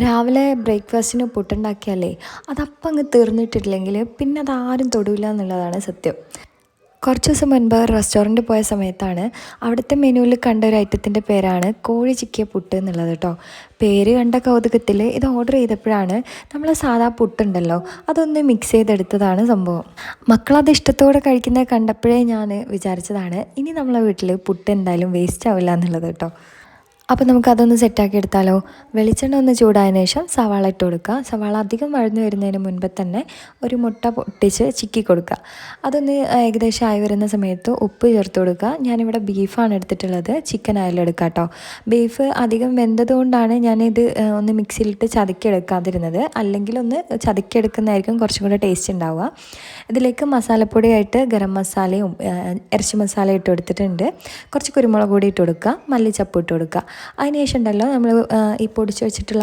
രാവിലെ ബ്രേക്ക്ഫാസ്റ്റിന് പുട്ടുണ്ടാക്കിയാലേ അതപ്പം അങ്ങ് തീർന്നിട്ടില്ലെങ്കിൽ പിന്നെ അതാരും തൊടില്ല എന്നുള്ളതാണ് സത്യം. കുറച്ച് ദിവസം മുൻപ് റെസ്റ്റോറൻറ്റിൽ പോയ സമയത്താണ് അവിടുത്തെ മെനുവിൽ കണ്ട ഒരു ഐറ്റത്തിൻ്റെ പേരാണ് കോഴി ചിക്കിയ പുട്ട് എന്നുള്ളത് കേട്ടോ. പേര് കണ്ട കൗതുകത്തിൽ ഇത് ഓർഡർ ചെയ്തപ്പോഴാണ് നമ്മൾ സാധാ പുട്ടുണ്ടല്ലോ അതൊന്ന് മിക്സ് ചെയ്തെടുത്തതാണ് സംഭവം. മക്കളത് ഇഷ്ടത്തോടെ കഴിക്കുന്നത് കണ്ടപ്പോഴേ ഞാൻ വിചാരിച്ചതാണ് ഇനി നമ്മളെ വീട്ടിൽ പുട്ട് എന്തായാലും വേസ്റ്റ് ആവില്ല എന്നുള്ളത് കേട്ടോ. അപ്പോൾ നമുക്കതൊന്ന് സെറ്റാക്കി എടുത്താലോ. വെളിച്ചെണ്ണ ഒന്ന് ചൂടായതിനു ശേഷം സവാള ഇട്ട് കൊടുക്കുക. സവാള അധികം വഴന്നു വരുന്നതിന് മുൻപ് തന്നെ ഒരു മുട്ട പൊട്ടിച്ച് ചിക്കി കൊടുക്കുക. അതൊന്ന് ഏകദേശം ആയി വരുന്ന സമയത്ത് ഉപ്പ് ചേർത്ത് കൊടുക്കുക. ഞാനിവിടെ ബീഫാണ് എടുത്തിട്ടുള്ളത്, ചിക്കൻ ആയാലും എടുക്കാം കേട്ടോ. ബീഫ് അധികം വെന്തതുകൊണ്ടാണ് ഞാനിത് ഒന്ന് മിക്സിയിലിട്ട് ചതക്കിയെടുക്കാതിരുന്നത്, അല്ലെങ്കിൽ ഒന്ന് ചതക്കിയെടുക്കുന്നതായിരിക്കും കുറച്ചും കൂടെ ടേസ്റ്റ് ഉണ്ടാവുക. ഇതിലേക്ക് മസാലപ്പൊടിയായിട്ട് ഗരം മസാലയും ഇറച്ചി മസാല ഇട്ട് കൊടുത്തിട്ടുണ്ട്. കുറച്ച് കുരുമുളക് പൊടി ഇട്ട് കൊടുക്കുക, മല്ലിച്ചപ്പ് ഇട്ട് കൊടുക്കുക. അതിന് ശേഷം ഉണ്ടല്ലോ നമ്മൾ ഈ പൊടിച്ച് വെച്ചിട്ടുള്ള